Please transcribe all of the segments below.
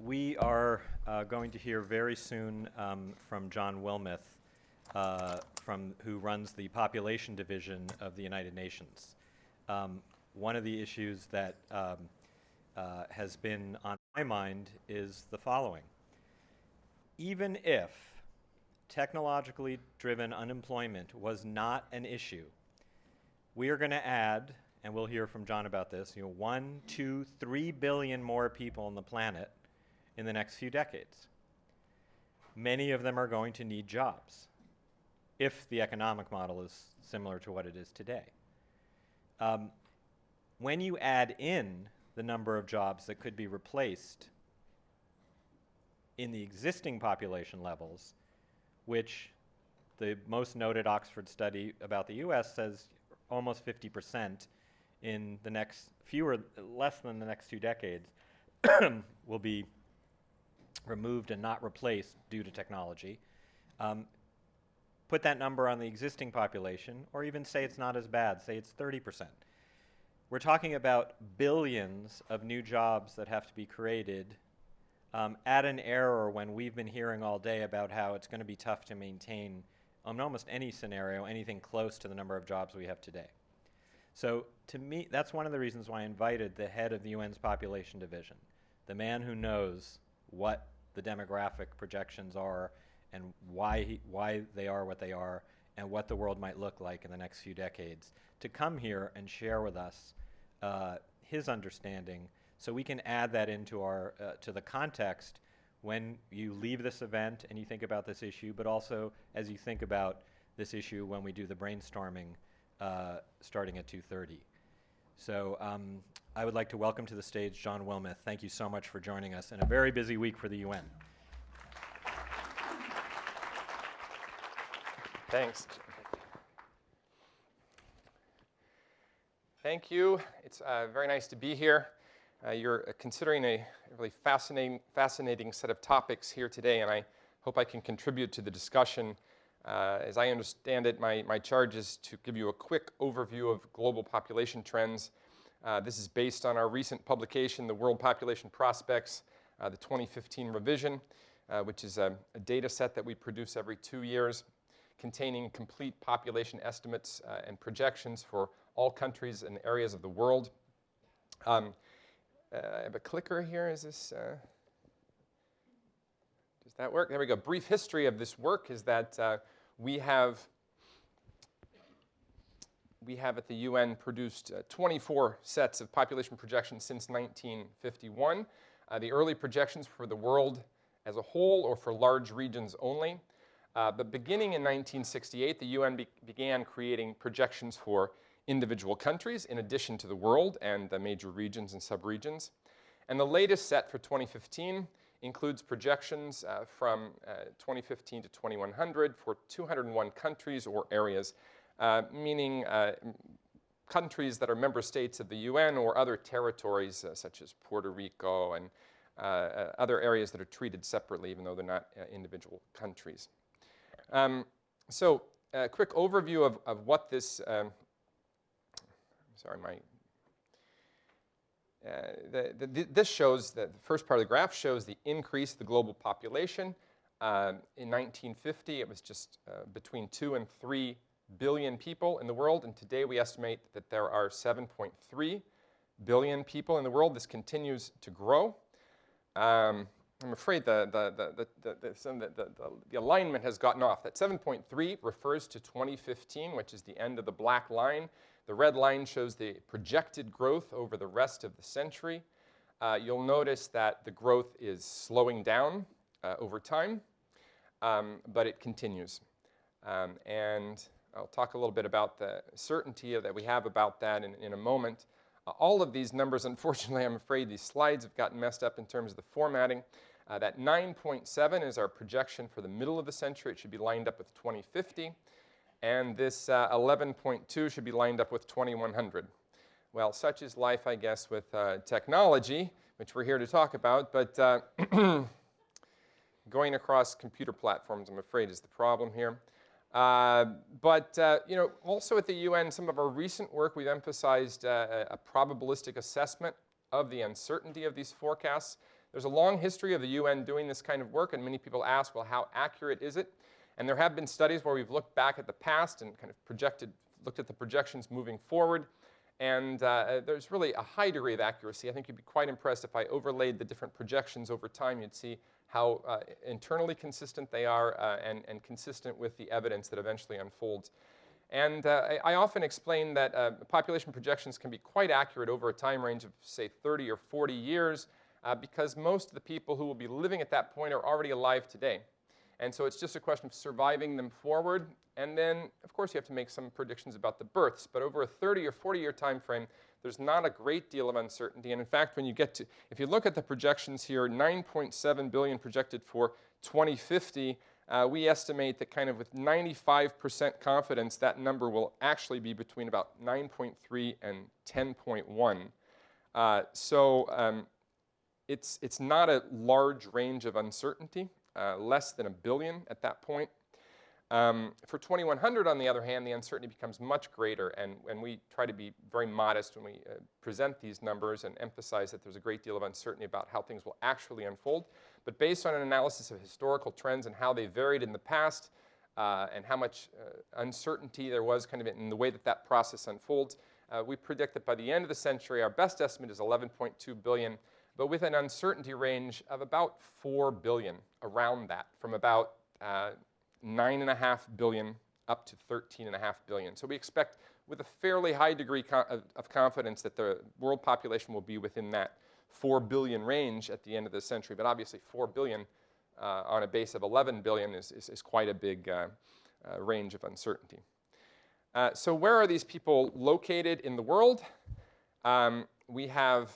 We are going to hear very soon from John Wilmoth, who runs the Population Division of the United Nations. One of the issues that has been on my mind is the following. Even if technologically driven unemployment was not an issue, we are going to add, and we'll hear from John about this, 1, 2, 3 billion more people on the planet in the next few decades. Many of them are going to need jobs if the economic model is similar to what it is today. When you add in the number of jobs that could be replaced in the existing population levels, which the most noted Oxford study about the US says almost 50% in the next less than the next 2 decades will be removed and not replaced due to technology. Put that number on the existing population, or even say it's not as bad, say it's 30%. We're talking about billions of new jobs that have to be created at an era when we've been hearing all day about how it's going to be tough to maintain, in almost any scenario, anything close to the number of jobs we have today. So to me, that's one of the reasons why I invited the head of the UN's Population Division, the man who knows what the demographic projections are and why they are what they are and what the world might look like in the next few decades, to come here and share with us his understanding so we can add that into to the context when you leave this event and you think about this issue, but also as you think about this issue when we do the brainstorming starting at 2:30. So I would like to welcome to the stage John Wilmoth. Thank you so much for joining us in a very busy week for the UN. Thanks. Thank you. It's very nice to be here. You're considering a really fascinating set of topics here today, and I hope I can contribute to the discussion. As I understand it, my charge is to give you a quick overview of global population trends. This is based on our recent publication, The World Population Prospects, the 2015 revision, which is a data set that we produce every 2 years, containing complete population estimates and projections for all countries and areas of the world. I have a clicker here. Is this, does that work? There we go. Brief history of this work is that we have at the UN produced 24 sets of population projections since 1951. The early projections for the world as a whole or for large regions only. But beginning in 1968, the UN began creating projections for individual countries in addition to the world and the major regions and subregions. And the latest set for 2015 includes projections from 2015 to 2100 for 201 countries or areas, meaning countries that are member states of the UN or other territories such as Puerto Rico and other areas that are treated separately even though they're not individual countries. So a quick overview of what this, this shows, that the first part of the graph shows the increase of the global population. In 1950, it was just between 2 and 3 billion people in the world, and today we estimate that there are 7.3 billion people in the world. This continues to grow. I'm afraid the alignment has gotten off. That 7.3 refers to 2015, which is the end of the black line. The red line shows the projected growth over the rest of the century. You'll notice that the growth is slowing down over time, but it continues. And I'll talk a little bit about the certainty that we have about that in a moment. All of these numbers, unfortunately, I'm afraid these slides have gotten messed up in terms of the formatting. That 9.7 is our projection for the middle of the century. It should be lined up with 2050. And this 11.2 should be lined up with 2100. Well, such is life, I guess, with technology, which we're here to talk about. But going across computer platforms, I'm afraid, is the problem here. Also at the UN, some of our recent work, we've emphasized a probabilistic assessment of the uncertainty of these forecasts. There's a long history of the UN doing this kind of work, and many people ask, well, how accurate is it? And there have been studies where we've looked back at the past and kind of looked at the projections moving forward, and there's really a high degree of accuracy. I think you'd be quite impressed if I overlaid the different projections over time. You'd see how internally consistent they are and consistent with the evidence that eventually unfolds. And I often explain that population projections can be quite accurate over a time range of, say, 30 or 40 years because most of the people who will be living at that point are already alive today. And so it's just a question of surviving them forward. And then, of course, you have to make some predictions about the births. But over a 30 or 40-year time frame, there's not a great deal of uncertainty. And in fact, when you get to, if you look at the projections here, 9.7 billion projected for 2050, we estimate that kind of with 95% confidence, that number will actually be between about 9.3 and 10.1. So it's not a large range of uncertainty. Less than 1 billion at that point. For 2100, on the other hand, the uncertainty becomes much greater, and we try to be very modest when we present these numbers and emphasize that there's a great deal of uncertainty about how things will actually unfold. But based on an analysis of historical trends and how they varied in the past and how much uncertainty there was kind of in the way that that process unfolds, we predict that by the end of the century, our best estimate is 11.2 billion, but with an uncertainty range of about 4 billion around that, from about 9.5 billion up to 13.5 billion. So we expect with a fairly high degree of confidence that the world population will be within that 4 billion range at the end of the century. But obviously 4 billion on a base of 11 billion is quite a big range of uncertainty. So where are these people located in the world? We have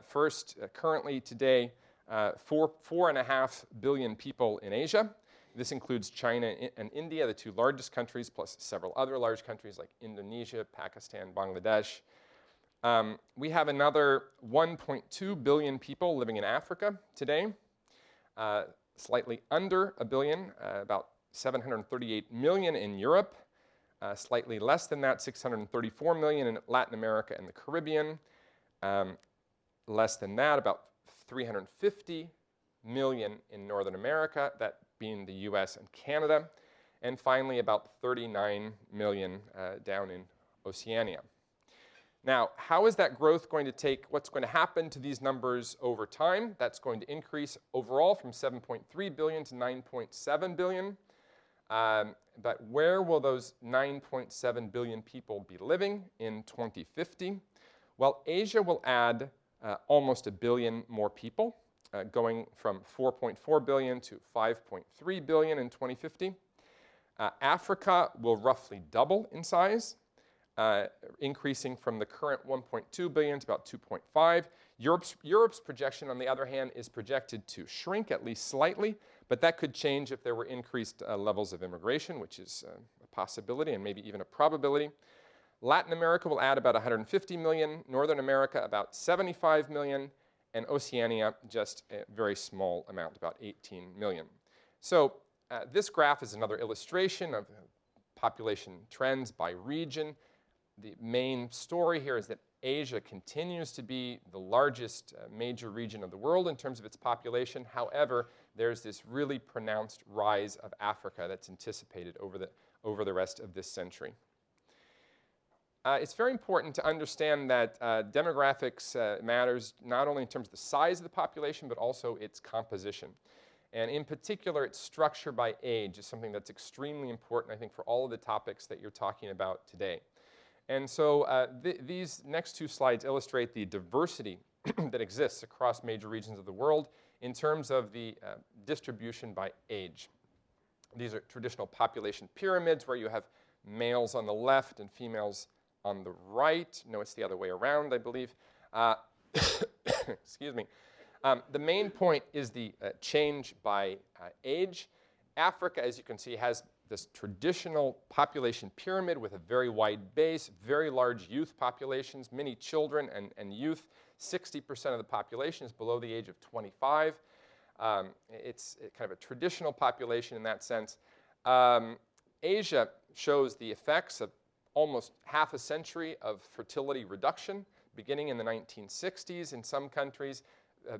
first, currently today, 4.5 billion people in Asia. This includes China and India, the two largest countries, plus several other large countries like Indonesia, Pakistan, Bangladesh. We have another 1.2 billion people living in Africa today, slightly under 1 billion, about 738 million in Europe, slightly less than that, 634 million in Latin America and the Caribbean. Less than that, about 350 million in Northern America, that being the US and Canada, and finally about 39 million down in Oceania. Now, how is that growth going to take, what's going to happen to these numbers over time? That's going to increase overall from 7.3 billion to 9.7 billion. But where will those 9.7 billion people be living in 2050? Well, Asia will add almost 1 billion more people, going from 4.4 billion to 5.3 billion in 2050. Africa will roughly double in size, increasing from the current 1.2 billion to about 2.5. Europe's projection, on the other hand, is projected to shrink at least slightly, but that could change if there were increased levels of immigration, which is a possibility and maybe even a probability. Latin America will add about 150 million, Northern America about 75 million, and Oceania just a very small amount, about 18 million. So this graph is another illustration of population trends by region. The main story here is that Asia continues to be the largest major region of the world in terms of its population. However, there's this really pronounced rise of Africa that's anticipated over the rest of this century. It's very important to understand that demographics matters not only in terms of the size of the population, but also its composition. And in particular, its structure by age is something that's extremely important, I think, for all of the topics that you're talking about today. And so these next two slides illustrate the diversity that exists across major regions of the world in terms of the distribution by age. These are traditional population pyramids where you have males on the left and females on the right. No, it's the other way around, I believe. Excuse me. The main point is the change by age. Africa, as you can see, has this traditional population pyramid with a very wide base, very large youth populations, many children and youth. 60% of the population is below the age of 25. It's kind of a traditional population in that sense. Asia shows the effects of almost half a century of fertility reduction, beginning in the 1960s in some countries,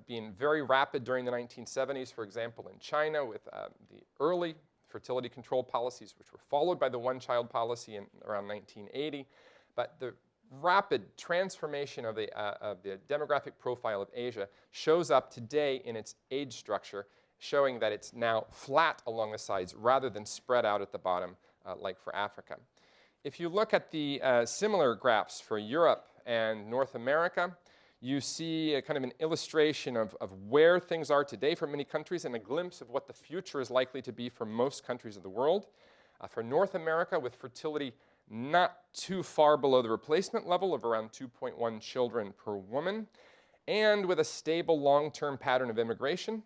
being very rapid during the 1970s, for example, in China with the early fertility control policies, which were followed by the one-child policy in around 1980. But the rapid transformation of the demographic profile of Asia shows up today in its age structure, showing that it's now flat along the sides rather than spread out at the bottom like for Africa. If you look at the similar graphs for Europe and North America, you see a kind of an illustration of where things are today for many countries and a glimpse of what the future is likely to be for most countries of the world. For North America, with fertility not too far below the replacement level of around 2.1 children per woman, and with a stable long-term pattern of immigration,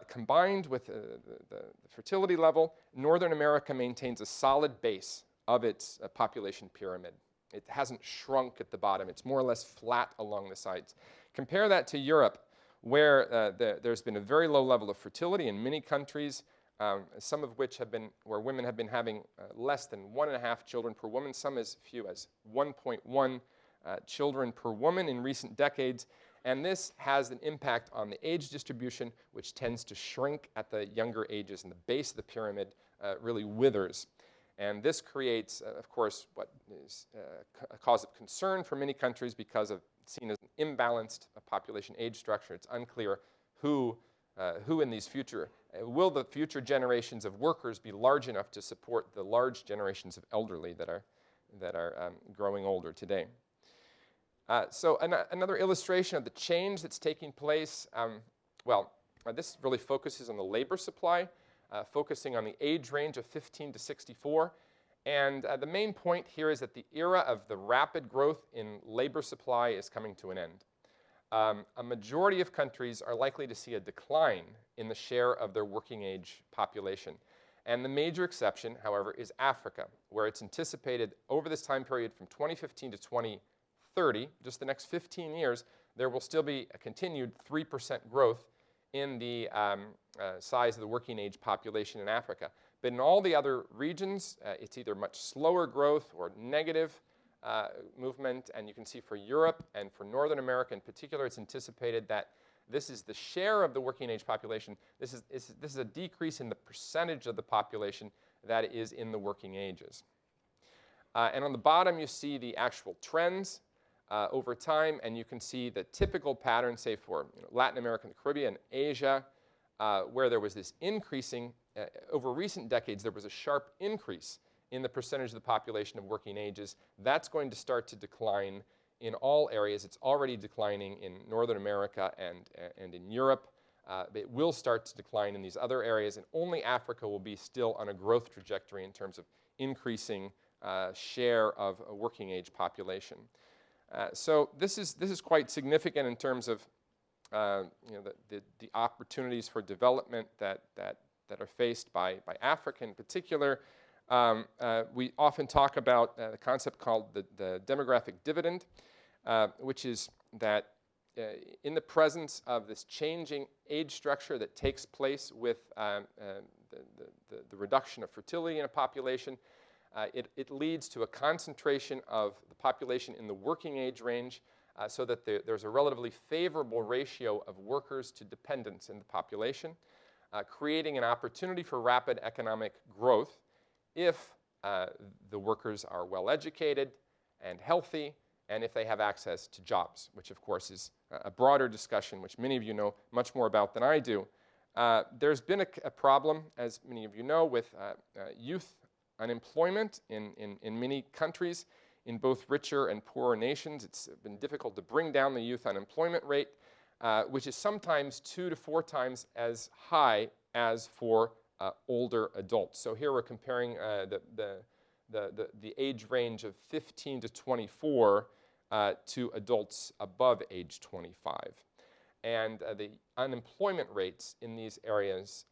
combined with the fertility level, Northern America maintains a solid base of its population pyramid. It hasn't shrunk at the bottom. It's more or less flat along the sides. Compare that to Europe, where there's been a very low level of fertility in many countries, some of which have been where women have been having less than 1.5 children per woman, some as few as 1.1 children per woman in recent decades. And this has an impact on the age distribution, which tends to shrink at the younger ages, and the base of the pyramid really withers. And this creates, of course, what is a cause of concern for many countries because of seen as an imbalanced population age structure. It's unclear who in these future, will the future generations of workers be large enough to support the large generations of elderly that are growing older today. So another illustration of the change that's taking place, this really focuses on the labor supply, focusing on the age range of 15 to 64. And the main point here is that the era of the rapid growth in labor supply is coming to an end. A majority of countries are likely to see a decline in the share of their working age population. And the major exception, however, is Africa, where it's anticipated over this time period from 2015 to 2030, just the next 15 years, there will still be a continued 3% growth in the size of the working age population in Africa. But in all the other regions, it's either much slower growth or negative movement. And you can see for Europe and for Northern America in particular, it's anticipated that this is the share of the working age population. This is a decrease in the percentage of the population that is in the working ages. And on the bottom, you see the actual trends over time, and you can see the typical pattern, say for Latin America and the Caribbean, Asia, where there was this increasing, over recent decades, there was a sharp increase in the percentage of the population of working ages. That's going to start to decline in all areas. It's already declining in Northern America and in Europe. It will start to decline in these other areas, and only Africa will be still on a growth trajectory in terms of increasing share of a working age population. So this is quite significant in terms of the opportunities for development that are faced by Africa in particular. We often talk about the concept called the demographic dividend, which is that in the presence of this changing age structure that takes place with the reduction of fertility in a population, it leads to a concentration of the population in the working age range so that there's a relatively favorable ratio of workers to dependents in the population, creating an opportunity for rapid economic growth if the workers are well educated and healthy, and if they have access to jobs, which of course is a broader discussion, which many of you know much more about than I do. There's been a problem, as many of you know, with youth unemployment in many countries, in both richer and poorer nations. It's been difficult to bring down the youth unemployment rate, which is sometimes 2 to 4 times as high as for older adults. So here we're comparing the age range of 15 to 24 to adults above age 25. And the unemployment rates in these areas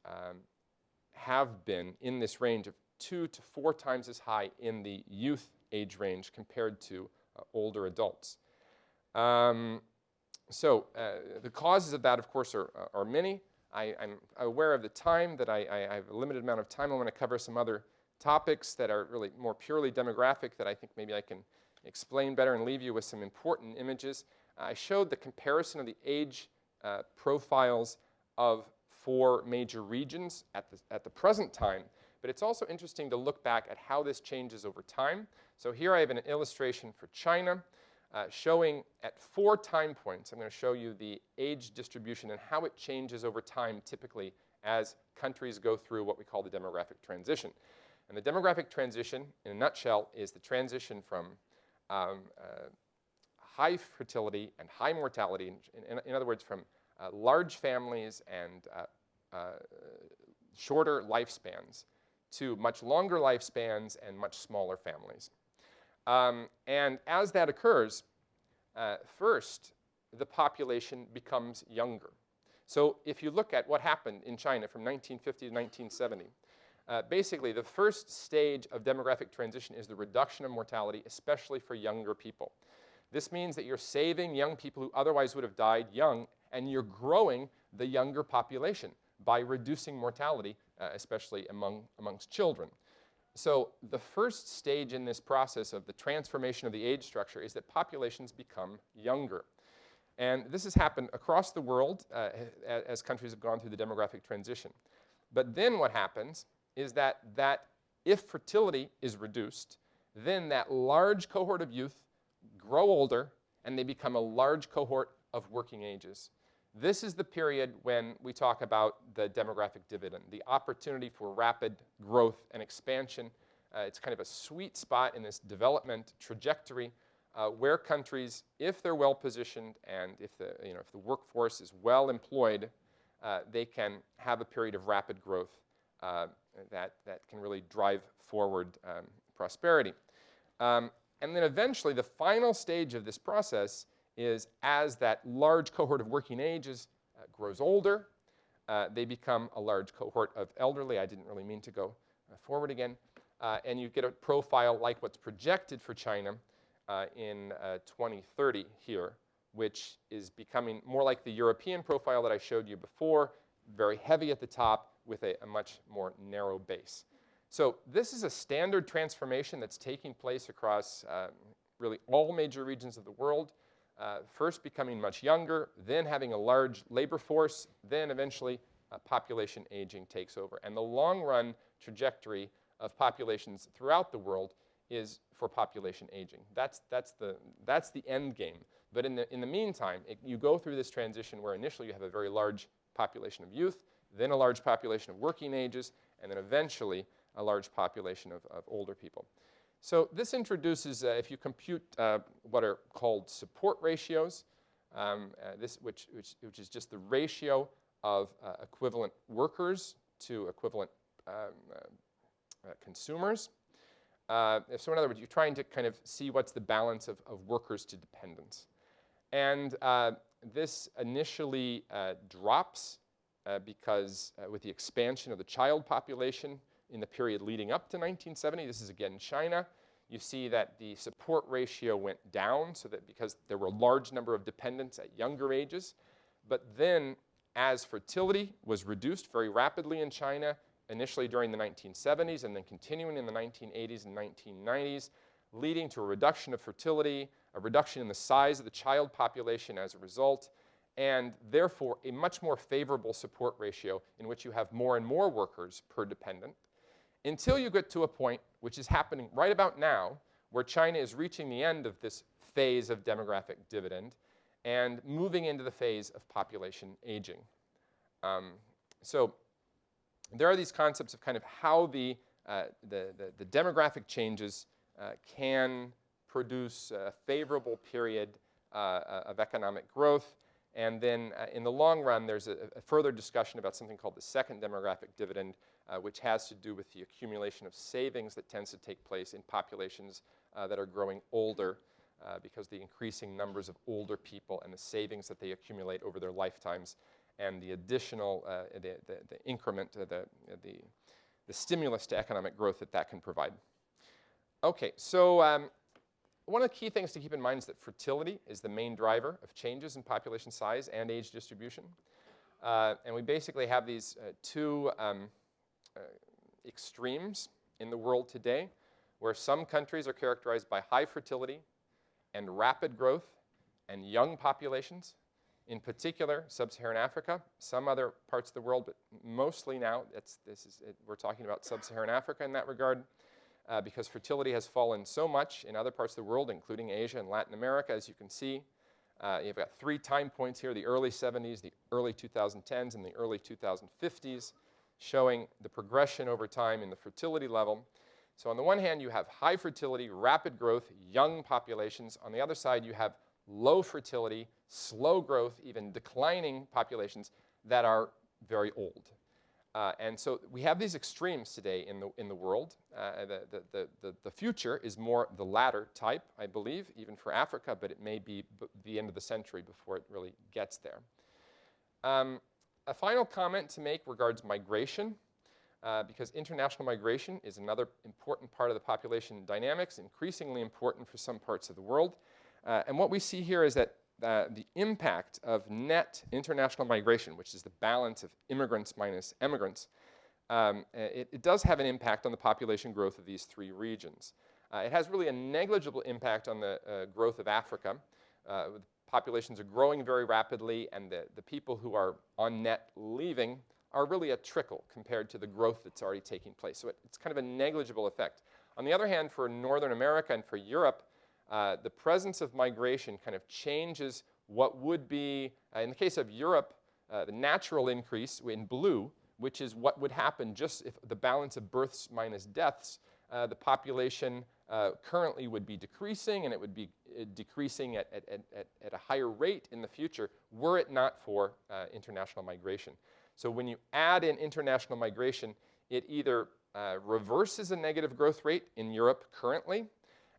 have been in this range of 2 to 4 times as high in the youth age range compared to older adults. So the causes of that, of course, are many. I'm aware of the time that I have a limited amount of time. I want to cover some other topics that are really more purely demographic that I think maybe I can explain better and leave you with some important images. I showed the comparison of the age profiles of 4 major regions at the present time, but it's also interesting to look back at how this changes over time. So here I have an illustration for China showing at 4 time points. I'm going to show you the age distribution and how it changes over time typically as countries go through what we call the demographic transition. And the demographic transition, in a nutshell, is the transition from high fertility and high mortality, in other words, from large families and shorter lifespans to much longer lifespans and much smaller families. And as that occurs, first, the population becomes younger. So if you look at what happened in China from 1950 to 1970, basically the first stage of demographic transition is the reduction of mortality, especially for younger people. This means that you're saving young people who otherwise would have died young, and you're growing the younger population by reducing mortality, especially amongst children. So the first stage in this process of the transformation of the age structure is that populations become younger. And this has happened across the world as countries have gone through the demographic transition. But then what happens is that if fertility is reduced, then that large cohort of youth grow older, and they become a large cohort of working ages. This is the period when we talk about the demographic dividend, the opportunity for rapid growth and expansion. It's kind of a sweet spot in this development trajectory where countries, if they're well positioned and if the workforce is well employed, they can have a period of rapid growth that can really drive forward prosperity. And then eventually, the final stage of this process is as that large cohort of working ages grows older, they become a large cohort of elderly. I didn't really mean to go forward again. And you get a profile like what's projected for China in 2030 here, which is becoming more like the European profile that I showed you before, very heavy at the top with a much more narrow base. So this is a standard transformation that's taking place across really all major regions of the world, first becoming much younger, then having a large labor force, then eventually population aging takes over. And the long-run trajectory of populations throughout the world is for population aging. That's the end game. But in the meantime, you go through this transition where initially you have a very large population of youth, then a large population of working ages, and then eventually a large population of older people. So this introduces, if you compute what are called support ratios, which is just the ratio of equivalent workers to equivalent consumers. So in other words, you're trying to kind of see what's the balance of workers to dependents. And this initially drops because with the expansion of the child population in the period leading up to 1970, this is again China, you see that the support ratio went down so that because there were a large number of dependents at younger ages. But then as fertility was reduced very rapidly in China, initially during the 1970s and then continuing in the 1980s and 1990s, leading to a reduction of fertility, a reduction in the size of the child population as a result, and therefore a much more favorable support ratio in which you have more and more workers per dependent, until you get to a point, which is happening right about now, where China is reaching the end of this phase of demographic dividend and moving into the phase of population aging. So there are these concepts of kind of how the demographic changes can produce a favorable period of economic growth. And then in the long run, there's a further discussion about something called the second demographic dividend, which has to do with the accumulation of savings that tends to take place in populations that are growing older because the increasing numbers of older people and the savings that they accumulate over their lifetimes and the additional, the increment, the stimulus to economic growth that can provide. Okay, so one of the key things to keep in mind is that fertility is the main driver of changes in population size and age distribution. And we basically have these two extremes in the world today, where some countries are characterized by high fertility and rapid growth and young populations, in particular sub-Saharan Africa, some other parts of the world, but mostly now we're talking about sub-Saharan Africa in that regard, because fertility has fallen so much in other parts of the world, including Asia and Latin America, as you can see. You've got 3 time points here, the early 70s, the early 2010s, and the early 2050s, showing the progression over time in the fertility level. So on the one hand, you have high fertility, rapid growth, young populations. On the other side, you have low fertility, slow growth, even declining populations that are very old. And so we have these extremes today in the world. The future is more the latter type, I believe, even for Africa, but it may be the end of the century before it really gets there. A final comment to make regards migration, because international migration is another important part of the population dynamics, increasingly important for some parts of the world. And what we see here is that the impact of net international migration, which is the balance of immigrants minus emigrants, it does have an impact on the population growth of these 3 regions. It has really a negligible impact on the growth of Africa. Populations are growing very rapidly, and the people who are on net leaving are really a trickle compared to the growth that's already taking place. So it's kind of a negligible effect. On the other hand, for Northern America and for Europe, the presence of migration kind of changes what would be, in the case of Europe, the natural increase in blue, which is what would happen just if the balance of births minus deaths, the population currently would be decreasing, and it would be decreasing at a higher rate in the future were it not for international migration. So when you add in international migration, it either reverses a negative growth rate in Europe currently,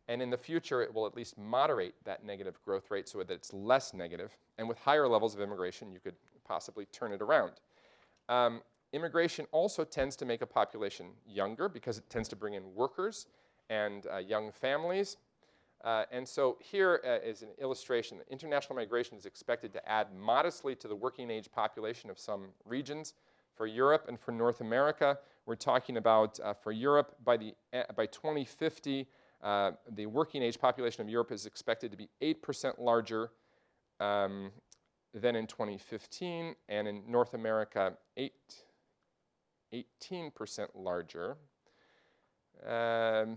and in the future, it will at least moderate that negative growth rate so that it's less negative. And with higher levels of immigration, you could possibly turn it around. Immigration also tends to make a population younger because it tends to bring in workers and young families. And so here is an illustration. International migration is expected to add modestly to the working age population of some regions. For Europe and for North America, we're talking about, for Europe, by 2050, the working age population of Europe is expected to be 8% larger than in 2015, and in North America, 18% larger. I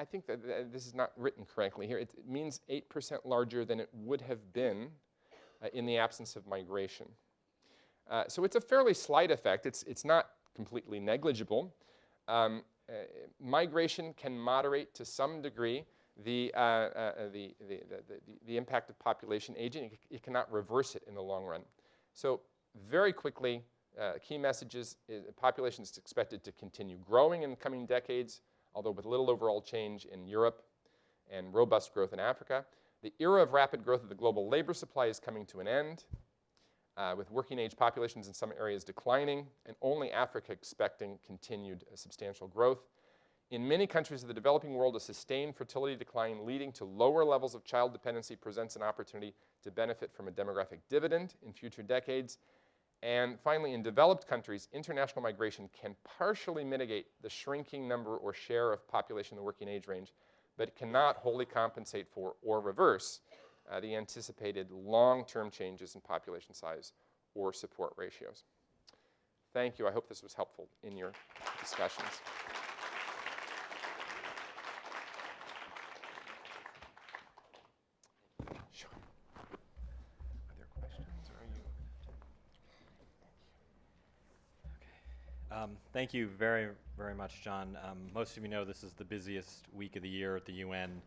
think that this is not written correctly here. It means 8% larger than it would have been in the absence of migration. So it's a fairly slight effect. It's not completely negligible. Migration can moderate to some degree the impact of population aging. It cannot reverse it in the long run. So very quickly, key messages: population is expected to continue growing in the coming decades, although with little overall change in Europe and robust growth in Africa. The era of rapid growth of the global labor supply is coming to an end, with working age populations in some areas declining, and only Africa expecting continued substantial growth. In many countries of the developing world, a sustained fertility decline leading to lower levels of child dependency presents an opportunity to benefit from a demographic dividend in future decades. And finally, in developed countries, international migration can partially mitigate the shrinking number or share of population in the working age range, but it cannot wholly compensate for or reverse the anticipated long-term changes in population size or support ratios. Thank you. I hope this was helpful in your discussions. Sure. Are there questions, or are you? Okay. Thank you very, very much, John. Most of you know this is the busiest week of the year at the UN,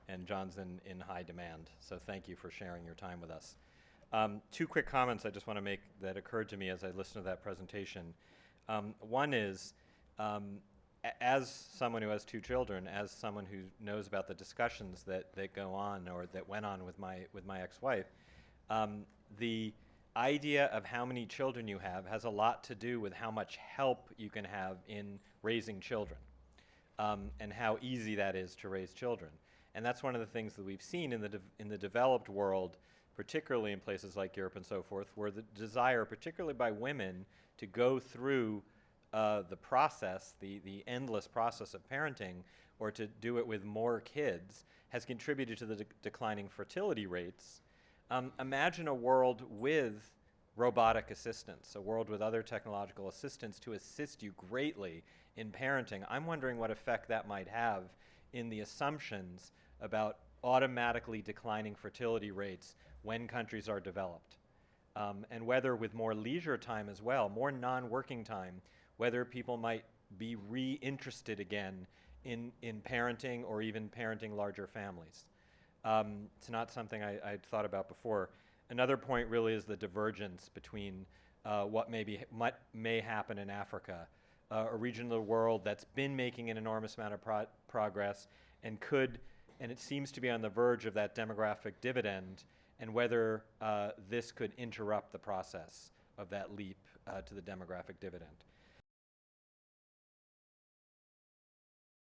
and John's in high demand. So thank you for sharing your time with us. 2 quick comments I just want to make that occurred to me as I listened to that presentation. One is, as someone who has 2 children, as someone who knows about the discussions that go on or that went on with my ex-wife, the idea of how many children you have has a lot to do with how much help you can have in raising children, and how easy that is to raise children. And that's one of the things that we've seen in the developed world, particularly in places like Europe and so forth, where the desire, particularly by women, to go through the process, the endless process of parenting, or to do it with more kids, has contributed to the declining fertility rates, Imagine a world with robotic assistance, a world with other technological assistance to assist you greatly in parenting. I'm wondering what effect that might have in the assumptions about automatically declining fertility rates when countries are developed. And whether with more leisure time as well, more non-working time, whether people might be re-interested again in parenting or even parenting larger families. It's not something I'd thought about before. Another point really is the divergence between what may happen in Africa, a region of the world that's been making an enormous amount of progress and it seems to be on the verge of that demographic dividend, and whether this could interrupt the process of that leap to the demographic dividend.